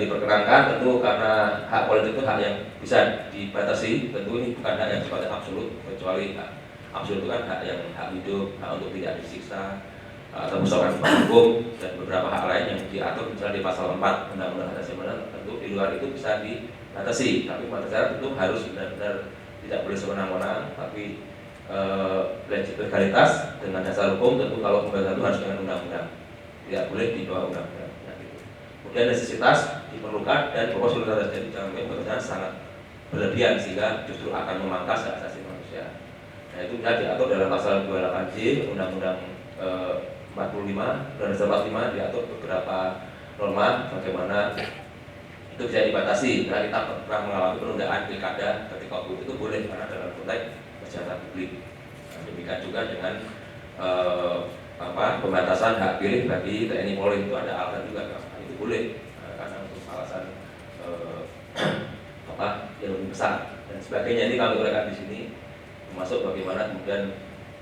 diperkenankan. Tentu karena hak politik itu hak yang bisa dibatasi, tentu ini bukan hak yang sifatnya absolut, kecuali hak absolut itu kan hak yang hak hidup, hak untuk tidak disiksa, atau persoalan hukum, dan beberapa hak lain yang diatur misalnya di pasal 4 Undang-Undang Hak Asasi Manusia. Tentu di luar itu bisa dibatasi, tapi batasan tentu harus benar-benar tidak boleh sewenang-wenang, tapi legalitas dengan dasar hukum. Tentu kalau pembebasan itu harus dengan undang-undang, tidak boleh di bawah undang-undang. Kemudian necesitas diperlukan dan proporsionalitas, jadi jangan pembebasan sangat berlebihan sehingga justru akan memangkas hak asasi manusia. Nah itu bisa diatur dalam pasal 28J Undang-Undang 45 dan 45 diatur beberapa norma bagaimana itu bisa dibatasi. Karena kita pernah mengalami penundaan pilkada ketika waktu itu boleh karena dalam konteks kesejahteraan publik. Nah, demikian juga dengan pembatasan hak pilih bagi TNI Polri itu ada alasan juga, itu boleh karena untuk alasan yang lebih besar dan sebagainya. Ini kami uraikan di sini, termasuk bagaimana kemudian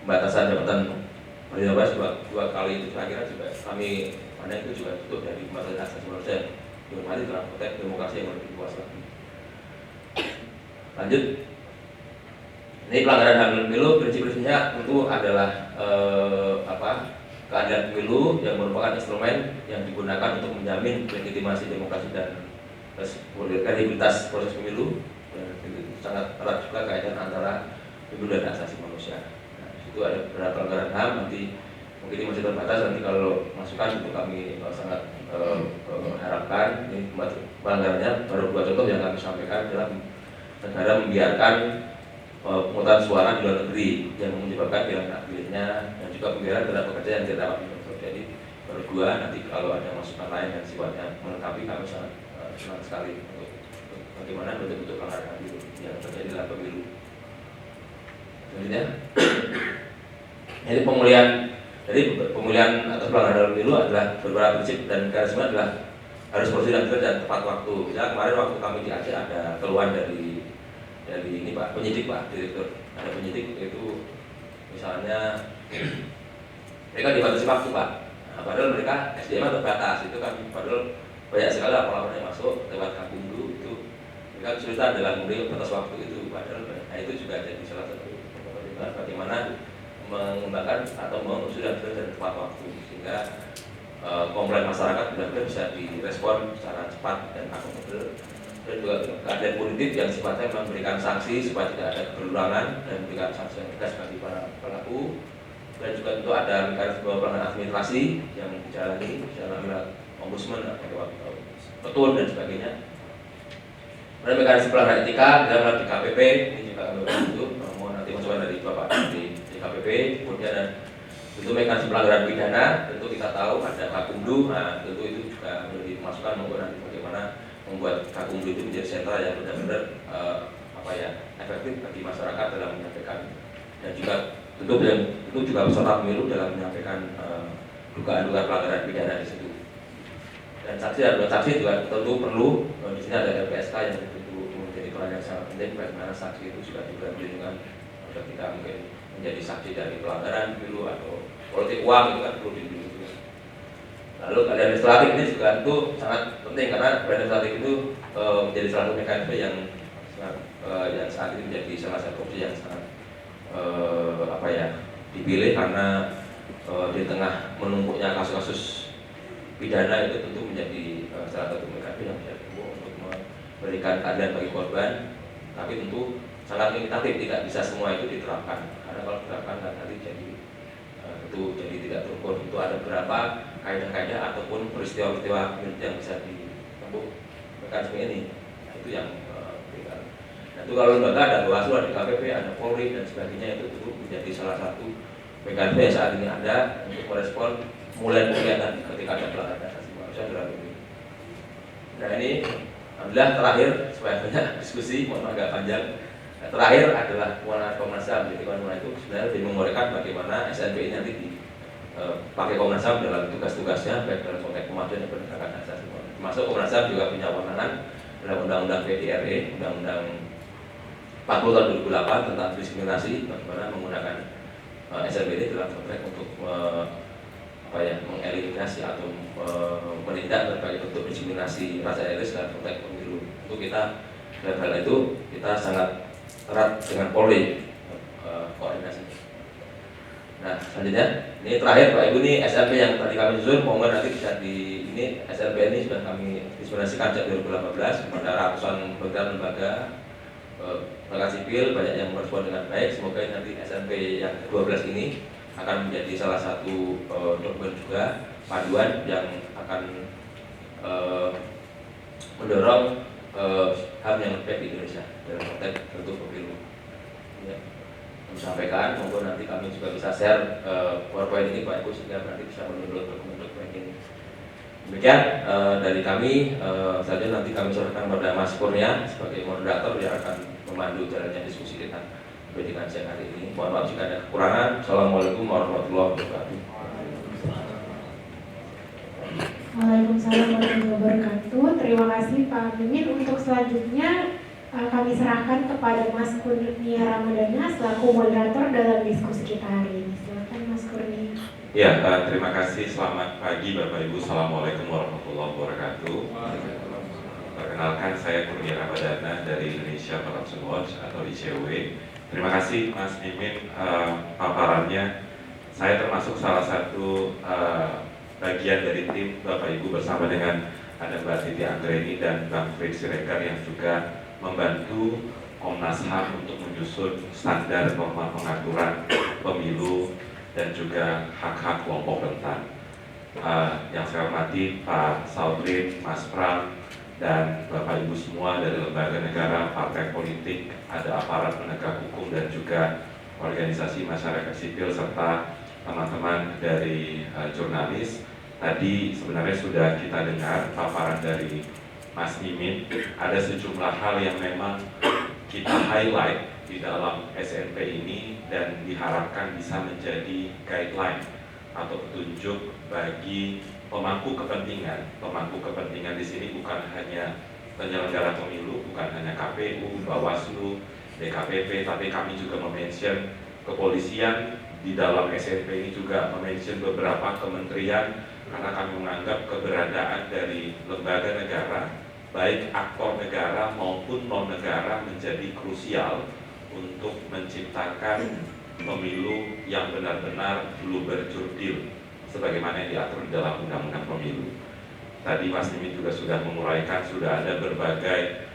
pembatasan jabatan pejabat dua kali itu saya kira juga kami pandang itu juga bentuk dari pembatasan hak asasi manusia dihormati dalam konteks demokrasi yang lebih luas lagi. Lanjut, ini pelanggaran hak pemilu prinsip-prinsipnya tentu adalah keadilan pemilu yang merupakan instrumen yang digunakan untuk menjamin legitimasi demokrasi dan kredibilitas proses pemilu, dan itu sangat erat juga kaitan antara pemilu dan hak asasi manusia. Itu ada beberapa pelanggaran HAM, nanti mungkin ini masih terbatas, nanti kalau masukan itu kami sangat harapkan. Ini pelanggarannya baru 2 contoh yang kami sampaikan adalah negara membiarkan pemungutan suara di luar negeri yang menyebabkan kehilangan hak pilihnya, dan juga pembiaran terhadap pekerja yang tidak dapat dikontrol. Jadi baru 2, nanti kalau ada masukan lain yang sifatnya melengkapi kami sangat senang sekali untuk bagaimana bentuk-bentuk pelanggaran HAM yang terjadi dalam pemilu. Selanjutnya, jadi pemulihan atas pelanggaran pemilu adalah beberapa prinsip dan mekanisme adalah harus prosedur dan tepat waktu. Misalnya kemarin waktu kami di Aceh ada keluhan dari ini Pak penyidik, Pak Direktur, ada penyidik itu misalnya mereka dibatasi waktu Pak. Nah, padahal mereka SDM terbatas, itu kan padahal banyak sekali laporan yang masuk lewat Kakumdu, itu mereka kesulitan dalam memberi batas waktu itu. Padahal nah, itu juga jadi salah satu bagaimana mengembangkan atau mengusulkan dan tepat waktu sehingga komplain masyarakat benar-benar bisa direspon secara cepat dan akuntabel, dan juga keadaan politik yang sifatnya memberikan sanksi supaya tidak ada berulangan dan memberikan sanksi yang tegas bagi para pelaku, dan juga tentu ada mekanisme pelanggaran administrasi yang dijalani dalam ombudsman atau petun dan sebagainya. Kemudian mekanisme pelanggaran etika dalam DKPP ini juga kami itu mohon nanti masukan dari Bapak di DKPP. Kemudian ada tentu mekanisme pelanggaran pidana, tentu kita tahu ada Kakumdu. Nah tentu itu juga menjadi masukan maupun nanti bagaimana membuat Kakumdu itu menjadi sentra yang benar-benar efektif bagi masyarakat dalam menyampaikan, dan juga tentu juga peserta pemilu dalam menyampaikan dugaan-dugaan pelanggaran pidana di situ. Dan saksi juga tentu perlu, di sini ada LPSK yang tentu menjadi peran yang sangat penting bagaimana saksi itu juga diberi perlindungan ketika mungkin menjadi saksi dari pelanggaran pemilu atau politik uang, itu kan perlu dilindungi. Lalu keadaan administratif ini juga tentu sangat penting karena keadaan administratif itu menjadi salah satu mekanisme yang saat ini menjadi salah satu opsi yang sangat dipilih karena di tengah menumpuknya kasus-kasus pidana itu tentu menjadi salah satu mekanisme yang bisa ditempuh untuk memberikan keadilan bagi korban, tapi tentu sangat limitatif, tidak bisa semua itu diterapkan karena kalau diterapkan nanti jadi tidak terukur. Itu ada beberapa kaidah-kaidah ataupun peristiwa-peristiwa yang bisa ditempuh mekanisme ini. Nah, itu yang berikan. Nah, itu kalau lembaga ada Bawaslu, ada KPP, ada Polri dan sebagainya, itu tentu menjadi salah satu mekanisme yang saat ini ada untuk merespon mulai tadi ketika ada pelanggaran hak asasi manusia dalam ini. Nah ini alhamdulillah terakhir supaya banyak diskusi, mohon agak panjang. Nah, terakhir adalah kewenangan Komnas HAM. Jadi kewenangan itu sebenarnya lebih memorikan bagaimana SNP ini nanti dipakai Komnas HAM dalam tugas-tugasnya baik dalam konteks pemanfaatan dan penegakan hak asasi manusia. Termasuk Komnas HAM juga punya kewenangan dalam Undang-Undang PDRE, Undang-Undang 40 tahun 2008 tentang diskriminasi, bagaimana menggunakan SNP ini dalam konteks untuk upaya mengeliminasi atau menindak berbagai bentuk diskriminasi ras etnis dan konteks pemilu. Untuk kita dalam hal itu kita sangat erat dengan Polri koordinasi. Nah, selanjutnya ini terakhir Pak Ibu, ini SLP yang tadi kami susun, mohon nanti bisa ini SLP ini sudah kami dispensasikan sejak 2018 kepada ratusan lembaga sipil, banyak yang merespon dengan baik. Semoga nanti SLP yang ke-12 ini akan menjadi salah satu dokumen juga panduan yang akan mendorong HAM yang lebih baik di Indonesia dalam konteks bentuk pemilu. Ya, kami sampaikan, monggo nanti kami juga bisa share PowerPoint ini Pak Ibu sehingga nanti bisa mendownload dokumen-dokumen ini. Demikian dari kami. Selanjutnya nanti kami serahkan kepada Mas Kurnia sebagai moderator yang akan memandu jalannya diskusi kita pendidikan siang hari ini. Mohon maaf jika ada kekurangan. Assalamualaikum warahmatullahi wabarakatuh. Waalaikumsalam warahmatullahi wabarakatuh. Terima kasih Pak Mimin. Untuk selanjutnya kami serahkan kepada Mas Kurnia Ramadana selaku moderator dalam diskusi kita hari ini. Silakan Mas Kurnia. Ya, terima kasih. Selamat pagi Bapak Ibu. Assalamualaikum warahmatullahi wabarakatuh. Perkenalkan, saya Kurnia Ramadana dari Indonesia Corruption Watch atau ICW. Terima kasih Mas Mimin paparannya. Saya termasuk salah satu bagian dari tim Bapak Ibu bersama dengan ada Mbak Titi Anggreni dan Bang Fritz Siregar yang juga membantu Komnas HAM untuk menyusun standar norma pengaturan pemilu dan juga hak-hak kelompok rentan. Yang saya hormati Pak Saudrin, Mas Pram, dan Bapak Ibu semua dari lembaga negara, partai politik, ada aparat penegak hukum dan juga organisasi masyarakat sipil serta teman-teman dari jurnalis. Tadi sebenarnya sudah kita dengar paparan dari Mas Mimin. Ada sejumlah hal yang memang kita highlight di dalam SNP ini dan diharapkan bisa menjadi guideline atau petunjuk bagi pemangku kepentingan. Pemangku kepentingan di sini bukan hanya penyelenggara pemilu, bukan hanya KPU, Bawaslu, DKPP, tapi kami juga mention kepolisian. Di dalam SNP ini juga mention beberapa kementerian karena kami menganggap keberadaan dari lembaga negara, baik aktor negara maupun non-negara, menjadi krusial untuk menciptakan pemilu yang benar-benar belum berjurdil sebagaimana yang diatur di dalam Undang-Undang Pemilu. Tadi Mas Mimin juga sudah menguraikan, sudah ada berbagai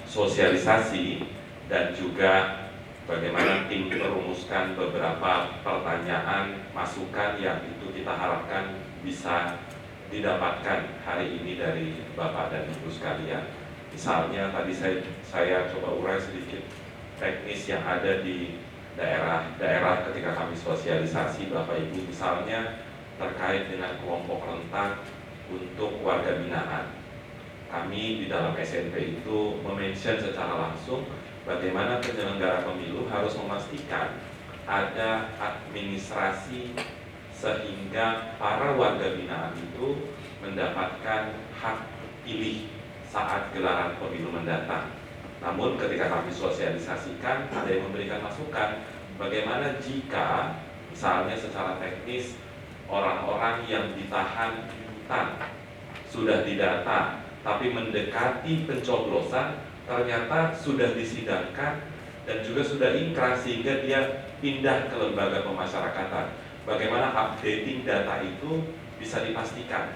sosialisasi dan juga bagaimana tim merumuskan beberapa pertanyaan, masukan yang itu kita harapkan bisa didapatkan hari ini dari Bapak dan Ibu sekalian. Misalnya tadi saya coba urai sedikit teknis yang ada di daerah-daerah ketika kami sosialisasi Bapak Ibu, misalnya terkait dengan kelompok rentan untuk warga binaan. Kami di dalam SNP itu mention secara langsung bagaimana penyelenggara pemilu harus memastikan ada administrasi sehingga para warga binaan itu mendapatkan hak pilih saat gelaran pemilu mendatang. Namun ketika kami sosialisasikan, ada yang memberikan masukan bagaimana jika misalnya secara teknis orang-orang yang ditahan di hutan sudah didata, tapi mendekati pencoblosan ternyata sudah disidangkan dan juga sudah ingkrah sehingga dia pindah ke lembaga pemasyarakatan. Bagaimana updating data itu bisa dipastikan?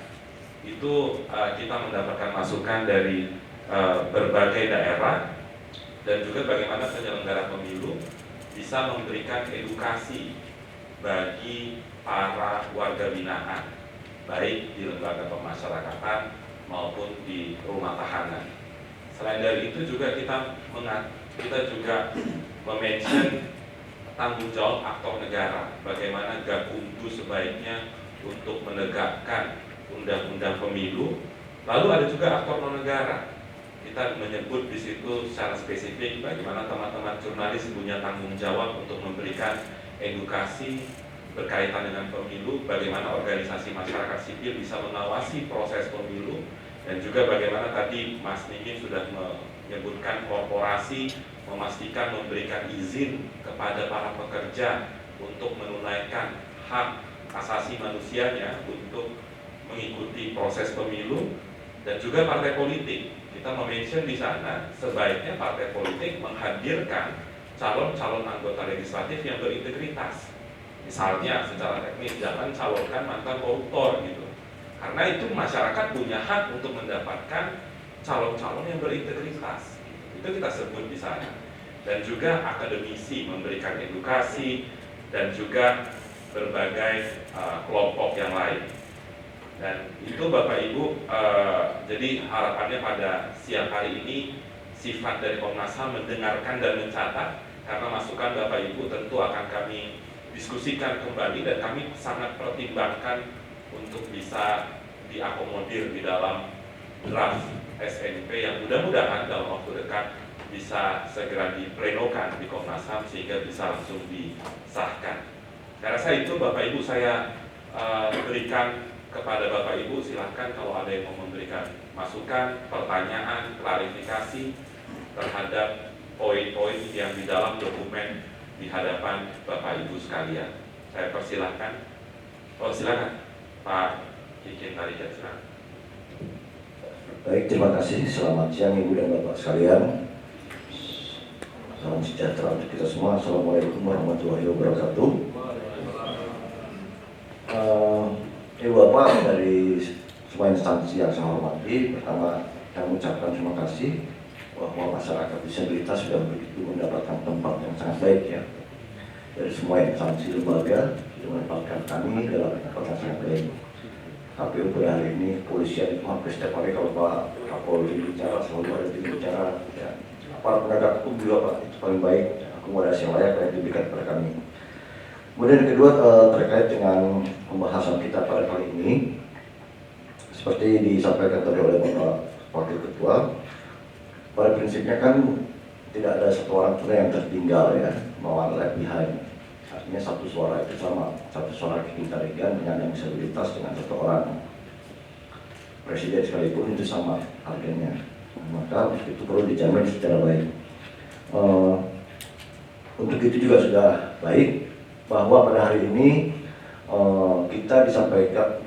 Itu kita mendapatkan masukan dari berbagai daerah dan juga bagaimana penyelenggara pemilu bisa memberikan edukasi bagi para warga binaan, baik di lembaga pemasyarakatan maupun di rumah tahanan. Selain dari itu juga kita juga mention tanggung jawab aktor negara, bagaimana Gakumdu sebaiknya untuk menegakkan undang-undang pemilu. Lalu ada juga aktor non negara. Kita menyebut di situ secara spesifik bagaimana teman-teman jurnalis punya tanggung jawab untuk memberikan edukasi berkaitan dengan pemilu, bagaimana organisasi masyarakat sipil bisa mengawasi proses pemilu, dan juga bagaimana tadi Mas Mimin sudah menyebutkan korporasi memastikan memberikan izin kepada para pekerja untuk menunaikan hak asasi manusianya untuk mengikuti proses pemilu, dan juga partai politik. Kita mention di sana sebaiknya partai politik menghadirkan calon-calon anggota legislatif yang berintegritas. Misalnya secara teknis jangan calonkan mantan koruptor gitu. Karena itu masyarakat punya hak untuk mendapatkan calon-calon yang berintegritas. Itu kita sebut di sana. Dan juga akademisi memberikan edukasi dan juga berbagai kelompok yang lain. Dan itu Bapak Ibu, jadi harapannya pada siang hari ini sifat dari Komnas HAM mendengarkan dan mencatat, karena masukan Bapak Ibu tentu akan kami diskusikan kembali dan kami sangat pertimbangkan untuk bisa diakomodir di dalam draft SNP yang mudah-mudahan dalam waktu dekat bisa segera diplenokan di Komnas HAM sehingga bisa langsung disahkan. Saya rasa itu Bapak Ibu saya berikan kepada Bapak Ibu, silahkan kalau ada yang mau memberikan masukan, pertanyaan, klarifikasi terhadap poin-poin yang di dalam dokumen di hadapan Bapak Ibu sekalian. Saya persilahkan. Oh silakan Pak Kikin Tarijan, silakan. Baik, terima kasih. Selamat siang Ibu dan Bapak sekalian. Salam sejahtera untuk kita semua. Assalamualaikum warahmatullahi wabarakatuh. Ibu Bapak dari semua instansi yang saya hormati, pertama saya mengucapkan terima kasih bahwa masyarakat disabilitas sudah begitu mendapatkan tempat yang sangat baik ya. Dari semua instansi lembaga sudah menempatkan kami dalam tempat yang sangat baik. KPU pada hari ini, kepolisian itu hampir setiap hari kalau Pak Kapolri bicara, selalu ada yang bicara ya. Aparat penegak hukum juga Pak, itu paling baik, akomodasi yang layak yang diberikan kepada kami. Kemudian yang kedua terkait dengan pembahasan kita pada kali ini, seperti disampaikan tadi oleh Bapak Wakil Ketua, pada prinsipnya kan tidak ada satu orang pun yang tertinggal ya, mau left behind. Artinya satu suara itu sama, satu suara Kikin Tarigan penyandang disabilitas dengan satu orang presiden sekalipun itu sama harganya. Maka itu perlu dijamin secara baik. Untuk itu juga sudah baik bahwa pada hari ini kita disampaikan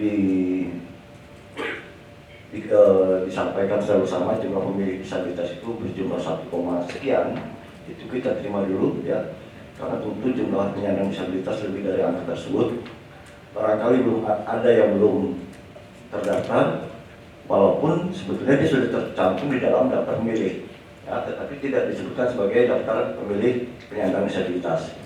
secara bersama jumlah pemilih disabilitas itu berjumlah 1, sekian. Itu kita terima dulu ya, karena tentu jumlah penyandang disabilitas lebih dari angka tersebut. Barangkali belum ada yang belum terdaftar, walaupun sebetulnya dia sudah tercantum di dalam daftar pemilih ya, tetapi tidak disebutkan sebagai daftar pemilih penyandang disabilitas.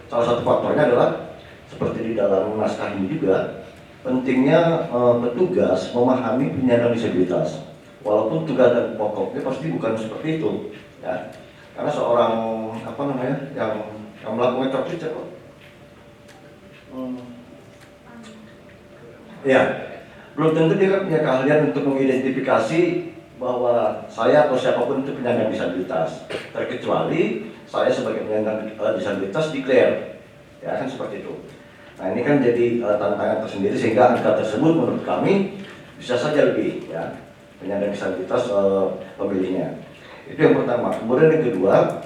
Salah satu faktornya adalah seperti di dalam naskah ini juga pentingnya petugas memahami penyandang disabilitas, walaupun tugas dan pokoknya pasti bukan seperti itu ya. Karena seorang yang melakukan copy siapa? Ya, belum tentu dia kan punya keahlian untuk mengidentifikasi bahwa saya atau siapapun itu penyandang disabilitas, terkecuali saya sebagai penyandang disabilitas declare, ya kan seperti itu. Nah ini kan jadi tantangan tersendiri sehingga angka tersebut menurut kami bisa saja lebih ya penyandang disabilitas pemilihnya. Itu yang pertama. Kemudian yang kedua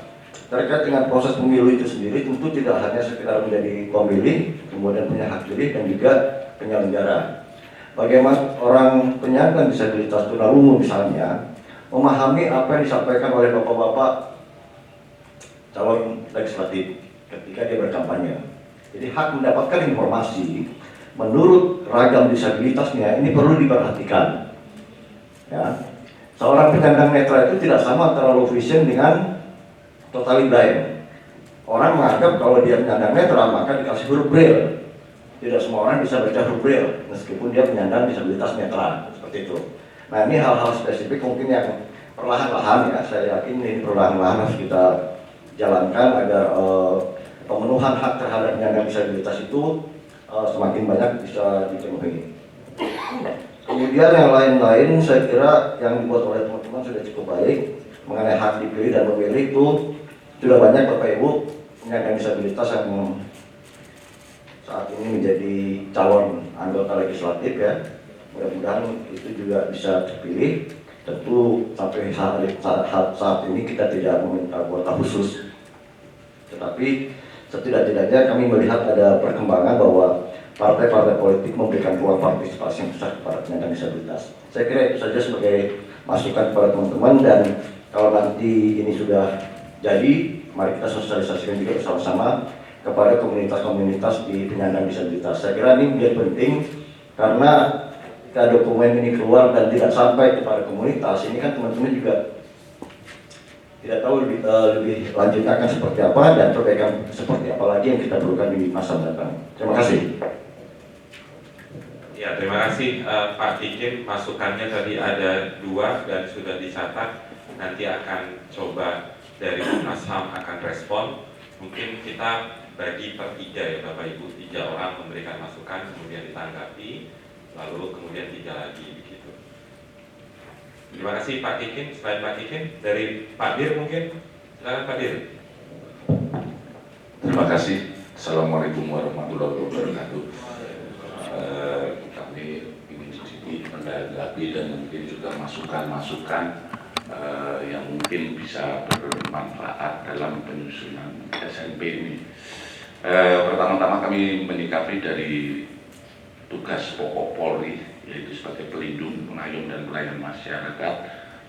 terkait dengan proses pemilu itu sendiri, tentu tidak hanya sekedar menjadi pemilih, kemudian punya hak pilih dan juga penyelenggara. Bagaimana orang penyandang disabilitas tunarungu misalnya memahami apa yang disampaikan oleh bapak-bapak calon legislatif ketika dia berkampanye. Jadi hak mendapatkan informasi menurut ragam disabilitasnya ini perlu diperhatikan. Ya, seorang penyandang netra itu tidak sama antara low vision dengan totally blind. Orang menganggap kalau dia penyandang netra maka dikasih huruf braille. Tidak semua orang bisa baca huruf braille meskipun dia penyandang disabilitas netra seperti itu. Nah ini hal-hal spesifik mungkin yang perlahan-lahan ya, saya yakin ini perlahan-lahan harus kita jalankan agar pemenuhan hak terhadap penyandang disabilitas itu semakin banyak bisa dipenuhi. Kemudian yang lain-lain saya kira yang dibuat oleh teman-teman sudah cukup baik mengenai hak dipilih dan memilih itu sudah banyak Bapak Ibu penyandang disabilitas yang saat ini menjadi calon anggota legislatif ya. Mudah-mudahan itu juga bisa terpilih. Tentu sampai saat ini kita tidak meminta kuota khusus, tetapi setidak-tidaknya kami melihat ada perkembangan bahwa partai-partai politik memberikan ruang partisipasi yang besar kepada penyandang disabilitas. Saya kira itu saja sebagai masukan kepada teman-teman, dan kalau nanti ini sudah jadi, mari kita sosialisasikan juga bersama-sama kepada komunitas-komunitas di penyandang disabilitas. Saya kira ini menjadi penting karena ketika dokumen ini keluar dan tidak sampai kepada komunitas, ini kan teman-teman juga tidak tahu lebih lanjutnya akan seperti apa dan perbaikan seperti apa lagi yang kita perlukan di masa mendatang. Terima kasih. Ya, terima kasih Pak Dikin. Masukannya tadi ada 2 dan sudah dicatat. Nanti akan coba dari Komnas HAM akan respon. Mungkin kita bagi per 3 ya Bapak Ibu, 3 orang memberikan masukan, kemudian ditanggapi, lalu kemudian 3 lagi begitu. Terima kasih Pak Dikin. Selain Pak Dikin, dari Pak Dir mungkin. Silakan Pak Dir. Terima kasih. Assalamualaikum warahmatullahi wabarakatuh. Kami ingin sedikit menanggapi dan mungkin juga masukan-masukan yang mungkin bisa bermanfaat dalam penyusunan SNP ini. Pertama-tama kami menyikapi dari tugas pokok Polri, yaitu sebagai pelindung, pengayom dan pelayan masyarakat,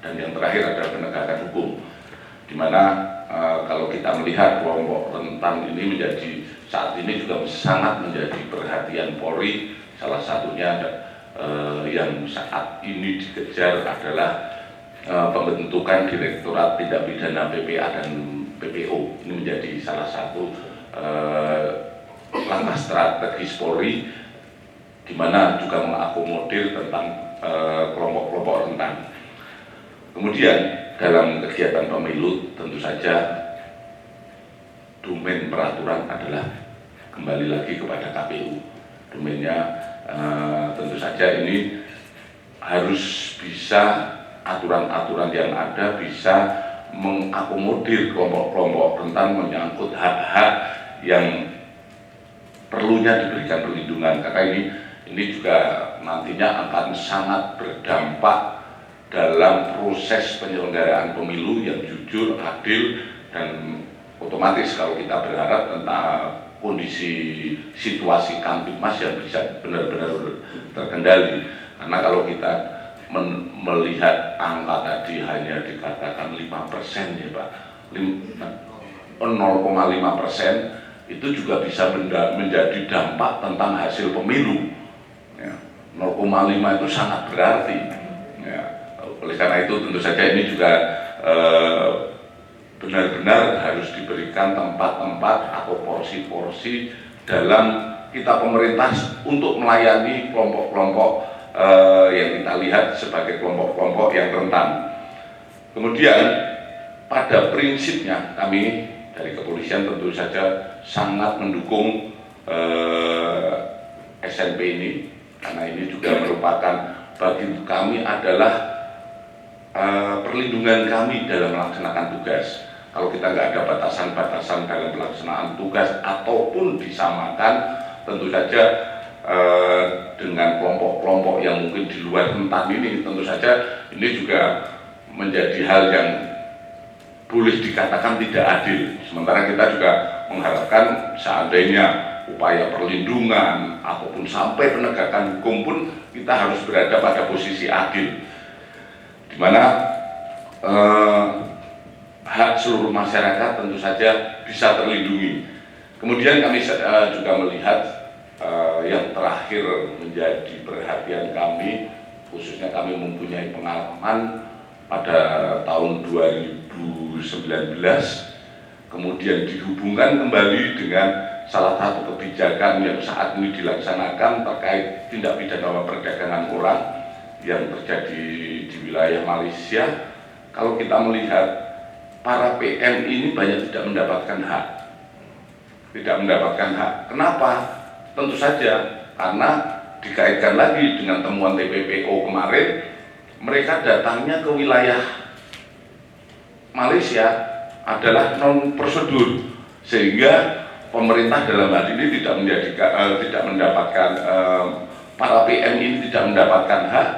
dan yang terakhir adalah penegakan hukum, di mana kalau kita melihat kelompok rentan ini menjadi saat ini juga sangat menjadi perhatian Polri. Salah satunya yang saat ini dikejar adalah pembentukan Direktorat Tindak Pidana PPA dan PPO. Ini menjadi salah satu langkah strategis Polri, di mana juga mengakomodir tentang kelompok-kelompok rentan. Kemudian dalam kegiatan pemilu tentu saja domain peraturan adalah kembali lagi kepada KPU. Domainnya tentu saja ini harus bisa aturan-aturan yang ada bisa mengakomodir kelompok-kelompok rentan menyangkut hak-hak yang perlunya diberikan perlindungan, karena ini juga nantinya akan sangat berdampak dalam proses penyelenggaraan pemilu yang jujur, adil, dan otomatis kalau kita berharap tentang kondisi situasi Kamtipmas yang bisa benar-benar terkendali. Karena kalau kita melihat angka tadi hanya dikatakan 5% ya Pak, 0,5% itu juga bisa menjadi dampak tentang hasil pemilu ya, 0,5 itu sangat berarti ya. Oleh karena itu tentu saja ini juga benar-benar harus diberikan tempat-tempat atau porsi-porsi dalam kita pemerintah untuk melayani kelompok-kelompok yang kita lihat sebagai kelompok-kelompok yang rentan. Kemudian pada prinsipnya kami dari kepolisian tentu saja sangat mendukung SNP ini, karena ini juga merupakan bagi kami adalah perlindungan kami dalam melaksanakan tugas. Kalau kita nggak ada batasan-batasan dalam pelaksanaan tugas ataupun disamakan, tentu saja dengan kelompok-kelompok yang mungkin di luar rentan ini, tentu saja ini juga menjadi hal yang boleh dikatakan tidak adil. Sementara kita juga mengharapkan seandainya upaya perlindungan ataupun sampai penegakan hukum pun kita harus berada pada posisi adil, di mana hak seluruh masyarakat tentu saja bisa terlindungi. Kemudian kami juga melihat yang terakhir menjadi perhatian kami, khususnya kami mempunyai pengalaman pada tahun 2019, kemudian dihubungkan kembali dengan salah satu kebijakan yang saat ini dilaksanakan terkait tindak pidana perdagangan orang yang terjadi di wilayah Malaysia. Kalau kita melihat para PM ini banyak tidak mendapatkan hak. Kenapa? Tentu saja karena dikaitkan lagi dengan temuan TPPO kemarin, mereka datangnya ke wilayah Malaysia adalah non prosedur, sehingga pemerintah dalam hal ini tidak mendapatkan para PM ini tidak mendapatkan hak,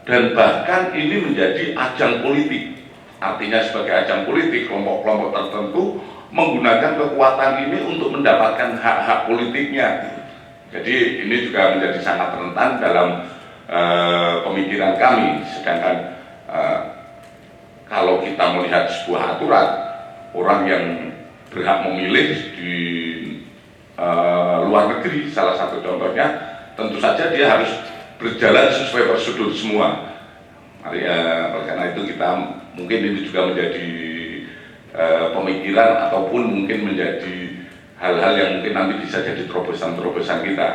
dan bahkan ini menjadi ajang politik. Artinya sebagai ajang politik, kelompok-kelompok tertentu menggunakan kekuatan ini untuk mendapatkan hak-hak politiknya. Jadi ini juga menjadi sangat rentan dalam pemikiran kami. Sedangkan kalau kita melihat sebuah aturan, orang yang berhak memilih di luar negeri, salah satu contohnya, tentu saja dia harus berjalan sesuai prosedur semua. Karena itu kita mungkin ini juga menjadi pemikiran ataupun mungkin menjadi hal-hal yang mungkin nanti bisa jadi terobosan-terobosan kita.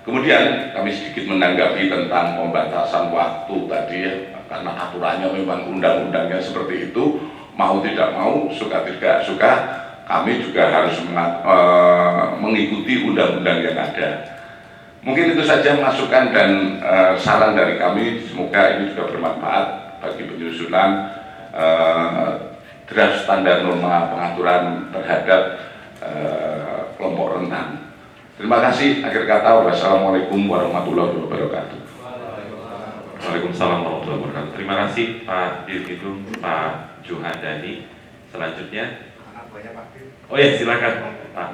Kemudian kami sedikit menanggapi tentang pembatasan waktu tadi ya, karena aturannya memang undang-undangnya seperti itu, mau tidak mau, suka tidak suka, kami juga harus mengikuti undang-undang yang ada. Mungkin itu saja masukan dan saran dari kami, semoga ini juga bermanfaat bagi penyusunan draft standar norma pengaturan terhadap kelompok rentan. Terima kasih. Akhir kata, wassalamualaikum warahmatullahi wabarakatuh. Waalaikumsalam warahmatullahi wabarakatuh. Terima kasih Pak Dirgidum, Pak Juhandani. Selanjutnya, oh ya silakan Pak.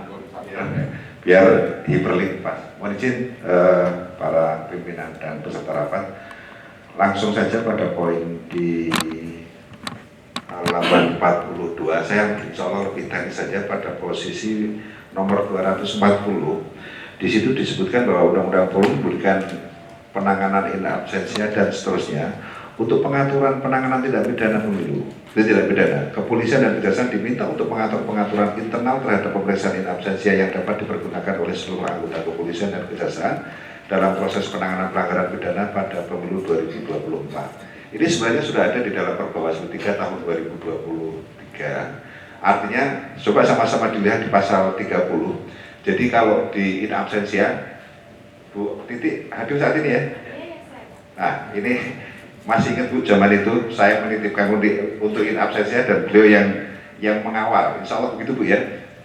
Biar hiperlink Pak. Mohon izin para pimpinan dan peserta rapat, langsung saja pada poin di halaman 42. Saya insya Allah lebih teknis saja pada posisi nomor 240. Di situ disebutkan bahwa Undang-Undang Polri memberikan penanganan in absentia dan seterusnya untuk pengaturan penanganan tindak pidana pemilu. Tidak pidana, kepolisian dan kejaksaan diminta untuk mengatur pengaturan internal terhadap pemeriksaan in absentia yang dapat dipergunakan oleh seluruh anggota kepolisian dan kejaksaan dalam proses penanganan pelanggaran pidana pada pemilu 2024. Ini sebenarnya sudah ada di dalam Perbawaslu 3 tahun 2023. Artinya, coba sama-sama dilihat di pasal 30. Jadi kalau di in absentia, Bu Titi hadir saat ini ya? Nah, ini masih ingat Bu, zaman itu saya menitipkan untuk in absentia dan beliau yang mengawal. Insya Allah begitu Bu ya.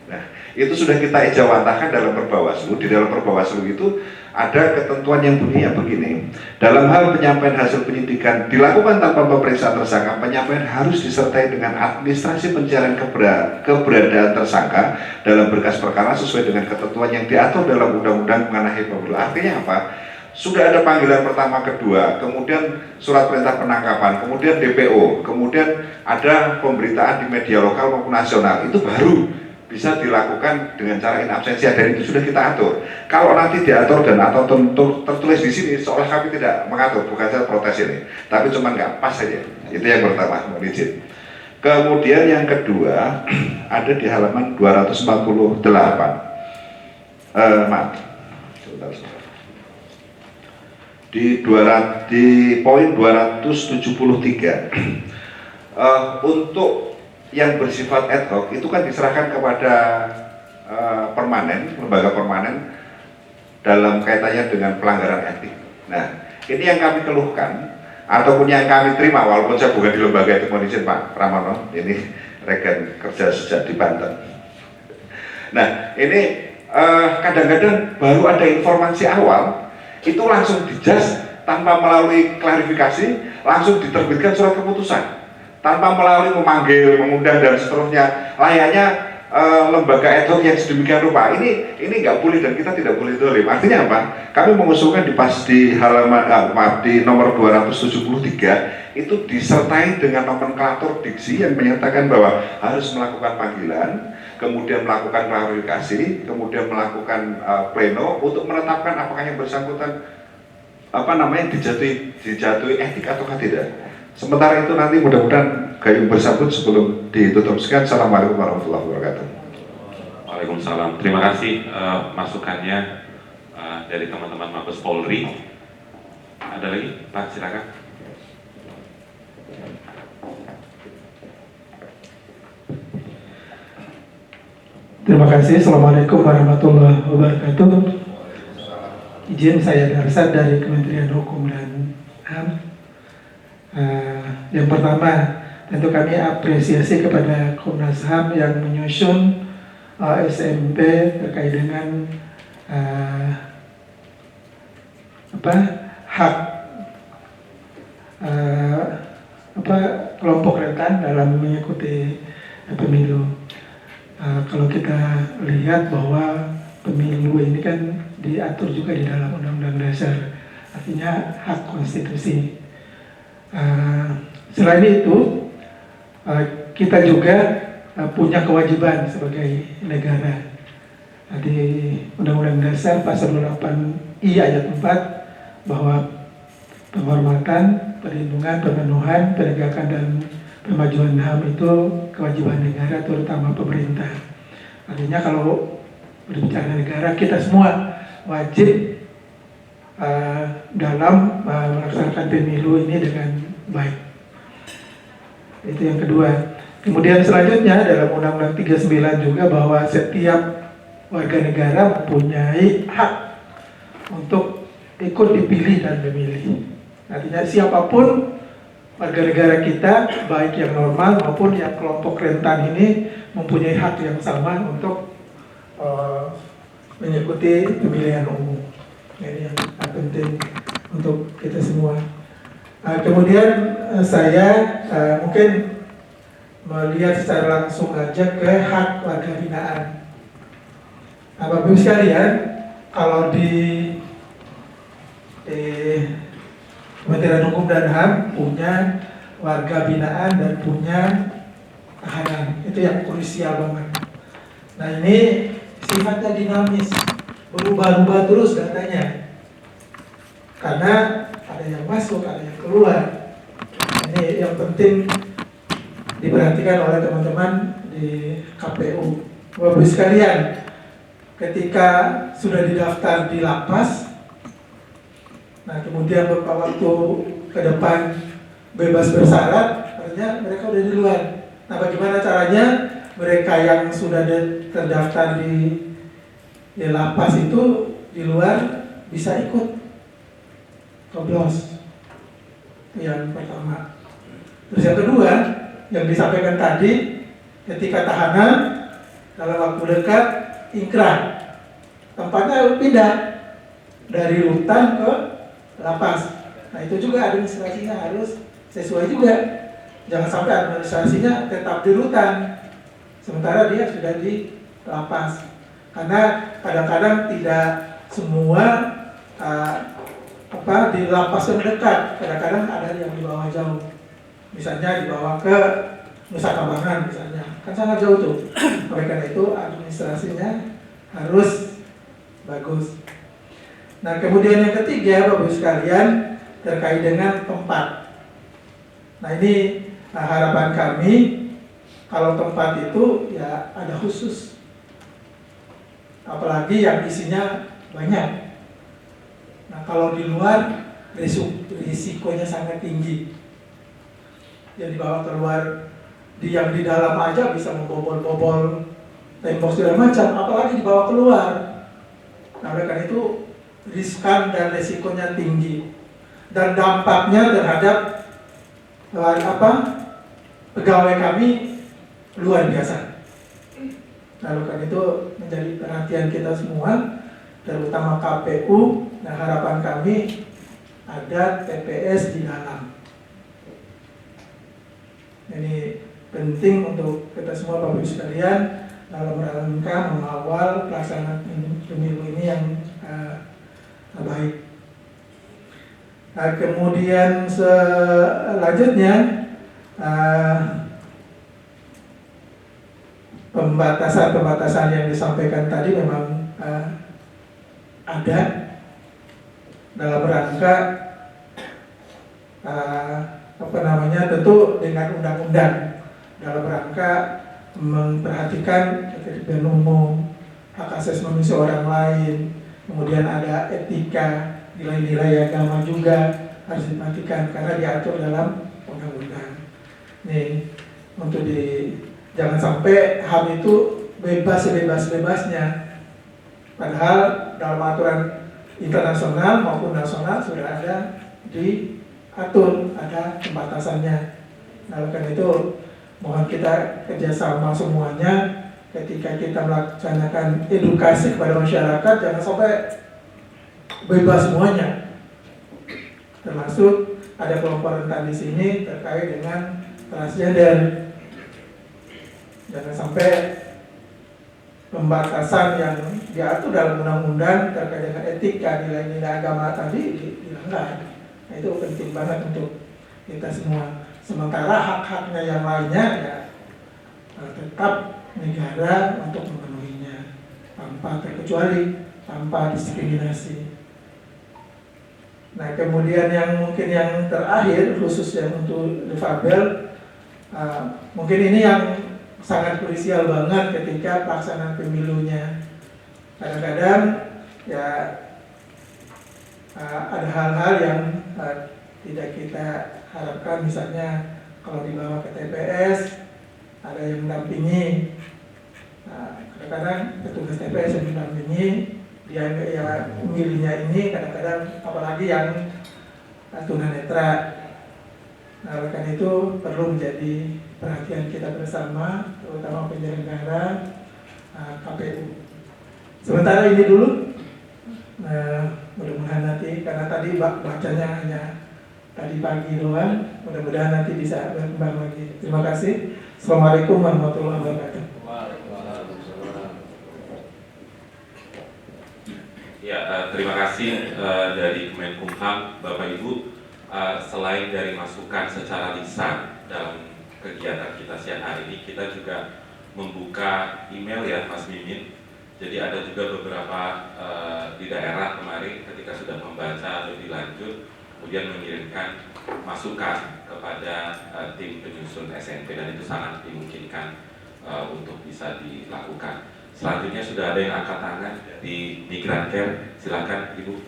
Nah, itu sudah kita ejawantahkan dalam Perbawaslu. Di dalam Perbawaslu itu ada ketentuan yang bunyinya begini. Dalam hal penyampaian hasil penyidikan dilakukan tanpa pemeriksaan tersangka, penyampaian harus disertai dengan administrasi pencarian keberadaan tersangka dalam berkas perkara sesuai dengan ketentuan yang diatur dalam Undang-Undang mengenai pemilu. Artinya apa? Sudah ada panggilan pertama, kedua, kemudian surat perintah penangkapan, kemudian DPO, kemudian ada pemberitaan di media lokal maupun nasional. Itu baru bisa dilakukan dengan cara in absentia, dan itu sudah kita atur. Kalau nanti diatur dan atau tertulis di sini seolah kami tidak mengatur, bukan saya protes ini, tapi cuma nggak pas saja. Itu yang pertama, mohon izin. Kemudian yang kedua ada di halaman 248. Maaf, sebentar. Di poin 273 untuk yang bersifat ad hoc itu kan diserahkan kepada lembaga permanen dalam kaitannya dengan pelanggaran etik. Nah, ini yang kami keluhkan ataupun yang kami terima, walaupun saya bukan di lembaga itu, mohon izin Pak Pramono, ini rekan kerja sejak di Banten. Nah, ini kadang-kadang baru ada informasi awal itu langsung dijas tanpa melalui klarifikasi, langsung diterbitkan surat keputusan tanpa melalui memanggil, mengundang dan seterusnya. Layaknya lembaga ad hoc yang sedemikian rupa. Ini nggak boleh dan kita tidak boleh dolim. Artinya apa? Kami mengusulkan di halaman di nomor 273 itu disertai dengan nomenklatur diksi yang menyatakan bahwa harus melakukan panggilan, kemudian melakukan klarifikasi, kemudian melakukan pleno untuk menetapkan apakah yang bersangkutan dijatuhi etik ataukah tidak. Sementara itu nanti mudah-mudahan gayung bersambut sebelum ditutup. Sekian, assalamualaikum warahmatullahi wabarakatuh. Waalaikumsalam. Terima kasih masukannya dari teman-teman Mabes Polri. Ada lagi, Pak, silakan. Terima kasih. Assalamualaikum warahmatullahi wabarakatuh. Izin saya Darsad dari Kementerian Hukum dan HAM. Yang pertama, tentu kami apresiasi kepada Komnas HAM yang menyusun SMP terkait dengan hak kelompok rentan dalam mengikuti pemilu. Kalau kita lihat bahwa pemilu ini kan diatur juga di dalam Undang-Undang Dasar, artinya hak konstitusi. Selain itu, kita juga punya kewajiban sebagai negara. Di Undang-Undang Dasar pasal 28I ayat 4 bahwa penghormatan, perlindungan, pemenuhan, penegakan dan pemajuan HAM itu kewajiban negara, terutama pemerintah. Artinya kalau berbicara negara, kita semua wajib dalam melaksanakan pemilu ini dengan baik. Itu yang kedua. Kemudian selanjutnya dalam Undang-Undang 39 juga bahwa setiap warga negara mempunyai hak untuk ikut dipilih dan memilih. Artinya siapapun warga negara kita, baik yang normal maupun yang kelompok rentan ini mempunyai hak yang sama untuk mengikuti pemilihan umum. Ini yang penting untuk kita semua. Kemudian saya mungkin melihat secara langsung aja ke hak warga binaan. Bapak Ibu sekalian, kalau di Kementerian Hukum dan HAM punya warga binaan dan punya tahanan, itu yang krusial banget. Nah ini sifatnya dinamis, berubah-ubah terus datanya, karena ada yang masuk, ada yang keluar. Ini yang penting diperhatikan oleh teman-teman di KPU. Bapak Ibu sekalian, ketika sudah didaftar di lapas, nah kemudian beberapa waktu ke depan bebas bersyarat, artinya mereka udah di luar. Nah bagaimana caranya mereka yang sudah terdaftar di lapas itu di luar bisa ikut coblos? Itu yang pertama. Terus yang kedua, yang disampaikan tadi, ketika tahanan dalam waktu dekat ingkrah, tempatnya pindah dari rutan ke lapas. Nah itu juga administrasinya harus sesuai juga. Jangan sampai administrasinya tetap di rutan, sementara dia sudah di lapas. Karena kadang-kadang tidak semua di lapas terdekat, kadang-kadang ada yang dibawa jauh. Misalnya dibawa ke Nusa Kambangan misalnya, kan sangat jauh tuh. Oleh karena itu administrasinya harus bagus. Nah kemudian yang ketiga Bapak Ibu sekalian terkait dengan tempat. Nah ini harapan kami, kalau tempat itu ya ada khusus, apalagi yang isinya banyak. Nah kalau di luar risikonya sangat tinggi. Yang dibawa keluar, yang di dalam aja bisa membobol-bobol tembok segala macam, apalagi dibawa keluar. Nah oleh karena itu riskan dan resikonya tinggi, dan dampaknya terhadap pegawai kami luar biasa. Nah oleh karena itu menjadi perhatian kita semua, terutama KPU. Nah harapan kami ada TPS di dalam. Ini penting untuk kita semua Bapak Ibu sekalian dalam rangka mengawal pelaksanaan pemilu ini yang baik. Nah, kemudian selanjutnya pembatasan-pembatasan yang disampaikan tadi memang ada dalam rangka tentu dengan undang-undang, dalam rangka memperhatikan ketertiban umum, hak asasi manusia orang lain, kemudian ada etika, nilai-nilai agama juga harus diperhatikan karena diatur dalam undang-undang. Nih untuk jangan sampai HAM itu bebas-bebasnya, padahal dalam aturan internasional maupun nasional sudah ada diatur, ada pembatasannya. Nah, karena itu mohon kita kerjasama semuanya ketika kita melaksanakan edukasi kepada masyarakat, jangan sampai bebas semuanya. Termasuk ada kelompok rentan di sini terkait dengan transgender. Jangan sampai pembatasan yang diatur dalam undang-undang terkait dengan etika nilai-nilai agama tadi dilanggar. Nah, itu penting banget untuk kita semua. Sementara hak-haknya yang lainnya ya tetap negara untuk memenuhinya tanpa terkecuali, tanpa diskriminasi. Nah, kemudian yang mungkin yang terakhir khusus yang untuk difabel, mungkin ini yang sangat krusial banget ketika pelaksanaan pemilunya. Kadang-kadang ya ada hal-hal yang tidak kita harapkan, misalnya kalau dibawa ke TPS ada yang mendampingi. Kadang-kadang petugas TPS yang mendampingi, dia ya milihnya ini kadang-kadang apalagi yang tunanetra. Nah, oleh karena itu perlu menjadi perhatian kita bersama, terutama penyelenggara KPU. Sementara ini dulu, mudah-mudahan nanti, karena tadi bacanya hanya tadi pagi doang, mudah-mudahan nanti bisa berkembang lagi. Terima kasih. Assalamualaikum warahmatullahi wabarakatuh. Ya, terima kasih dari Kemenkumham, Bapak Ibu. Selain dari masukan secara lisan dalam kegiatan kita siang hari ini, kita juga membuka email ya, Mas Mimin. Jadi ada juga beberapa di daerah kemarin ketika sudah membaca lebih lanjut, kemudian mengirimkan masukan kepada tim penyusun SNP, dan itu sangat dimungkinkan untuk bisa dilakukan. Selanjutnya sudah ada yang angkat tangan di Migranter, silakan Ibu.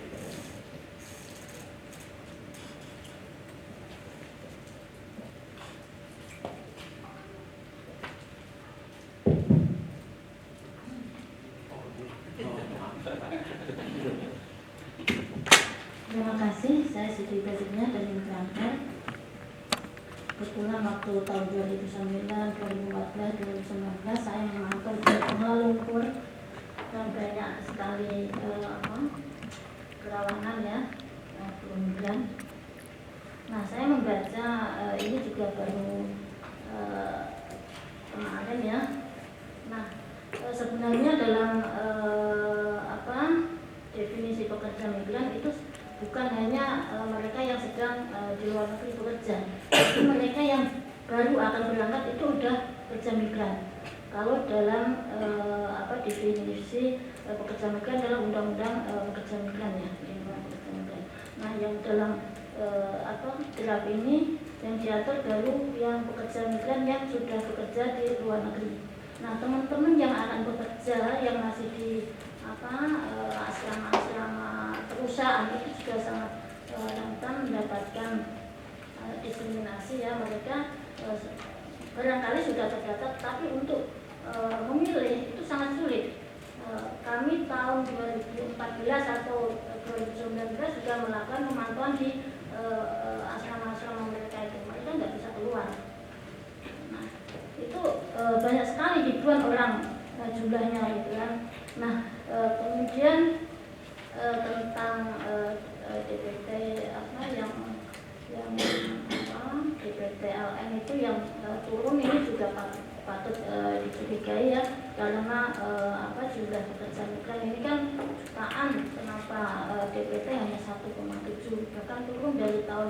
Terima kasih, saya Siti Basiknya dari Migranter. Kebetulan waktu tahun 2009, 2014, 2019 saya memantau di Kuala Lumpur dan banyak sekali kerawanan ya, migran. Nah, saya membaca ini juga baru kemarin ya. Nah, sebenarnya dalam definisi pekerja migran itu bukan hanya mereka yang sedang di luar negeri bekerja, tapi mereka yang baru akan berangkat itu udah pekerja migran. Kalau dalam definisi pekerja migran dalam undang-undang pekerja migran ya, pekerja migran. Nah, yang dalam draft ini yang diatur baru yang pekerja migran yang sudah bekerja di luar negeri. Nah, teman-teman yang akan bekerja yang masih di asrama-asrama perusahaan itu juga sangat rentan mendapatkan diskriminasi ya. Mereka barangkali sudah terdaftar, tapi untuk memilih itu sangat sulit. Kami tahun 2014 atau 2019 sudah melakukan pemantauan di asrama-asrama mereka itu. Mereka nggak bisa keluar. Nah, itu banyak sekali ribuan orang jumlahnya gitu kan. Nah, kemudian tentang DPT DPT LN itu yang turun ini juga patut dicurigai ya, karena jumlah pekerja migran ini kan jutaan. Kenapa DPT hanya 1,7, bahkan turun dari tahun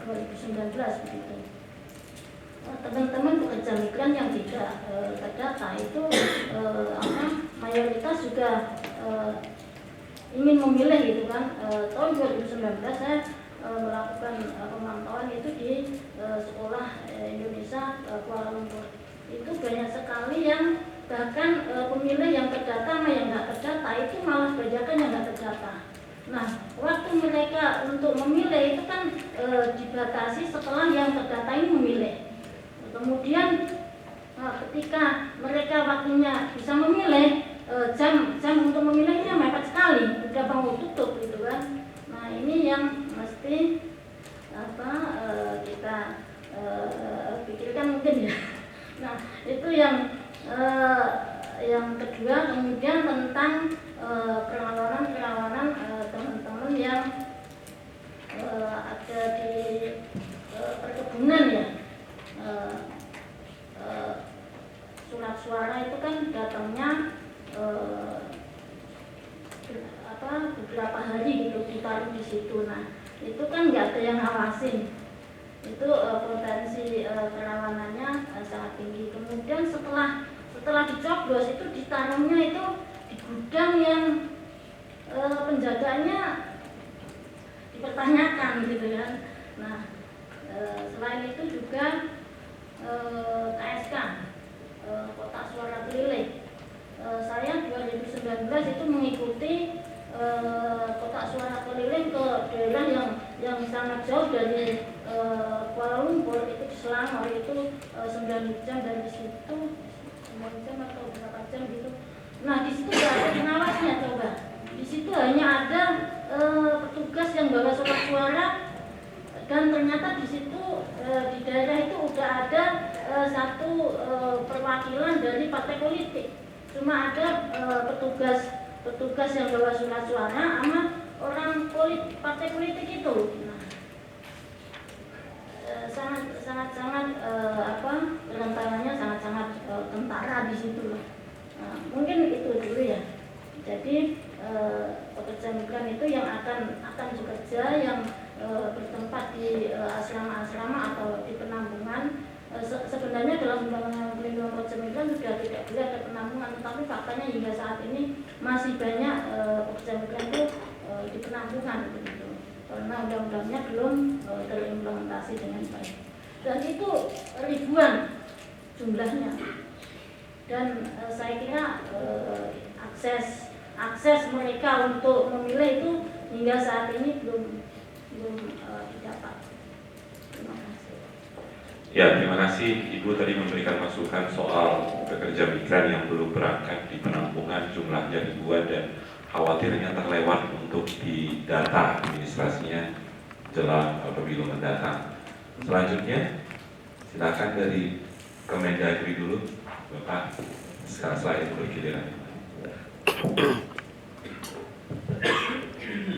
2019 begitu. Teman-teman pekerja migran yang tidak terdata itu mayoritas juga ingin memilih gitu kan. Tahun 2019 saya melakukan pemantauan itu di sekolah Indonesia Kuala Lumpur. Itu banyak sekali yang bahkan pemilih yang terdata sama yang nggak terdata itu malah kebanyakan yang nggak terdata. Nah, waktu mereka untuk memilih itu kan dibatasi setelah yang terdata ini memilih. Kemudian ketika mereka waktunya bisa memilih, jam untuk memilihnya mepet sekali, udah mau tutup gitu kan. Nah, ini yang mesti kita pikirkan mungkin ya. Nah, itu yang kedua. Kemudian tentang perlawanan teman-teman yang ada di perkebunan ya. Surat suara itu kan data datangnya beberapa hari gitu ditaruh di situ. Nah itu kan nggak ada yang ngawasin, itu potensi kerawanannya sangat tinggi. Kemudian setelah dicoblos itu ditaruhnya itu di gudang yang penjagaannya dipertanyakan gitu kan. Nah selain itu juga KSK kotak suara keliling, saya 2019 itu mengikuti kotak suara keliling ke daerah yang sangat jauh dari Kuala Lumpur, itu di Selangor, itu 9 jam dari situ, 9 jam atau berapa jam gitu. Nah di situ nggak ada pengawasnya, coba. Di situ hanya ada petugas yang bawa surat suara, dan ternyata di situ di daerah itu udah ada satu perwakilan dari partai politik. Cuma ada petugas yang bawa surat suara sama orang partai politik itu. Nah, sangat rentanannya sangat tentara di situ. Nah, mungkin itu dulu ya. Jadi pekerja migran itu yang akan bekerja, yang bertempat di asrama-asrama atau di penampungan. Sebenarnya dalam undang-undang pelindungan pekerja migran sudah tidak boleh ada penampungan, tetapi faktanya hingga saat ini masih banyak pekerja migran itu di penampungan begitu, karena undang-undangnya belum terimplementasi dengan baik. Dan itu ribuan jumlahnya. Dan saya kira akses mereka untuk memilih itu hingga saat ini belum didapat. Terima kasih. Ya, terima kasih Ibu tadi memberikan masukan soal pekerja migran yang belum berangkat di penampungan, jumlahnya ribuan dan khawatirnya terlewat untuk didata administrasinya jelang pemilu mendatang. Selanjutnya, silakan dari Kemendagri dulu, Bapak. Setelah itu bergiliran.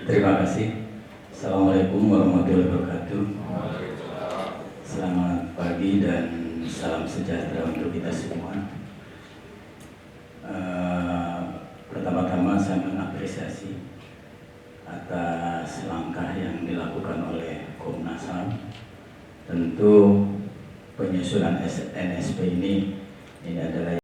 Terima kasih. Assalamualaikum warahmatullahi wabarakatuh. Selamat pagi dan salam sejahtera untuk kita semua. Pertama-tama saya mengapresiasi atas langkah yang dilakukan oleh Komnas HAM. Tentu penyusunan NSP ini adalah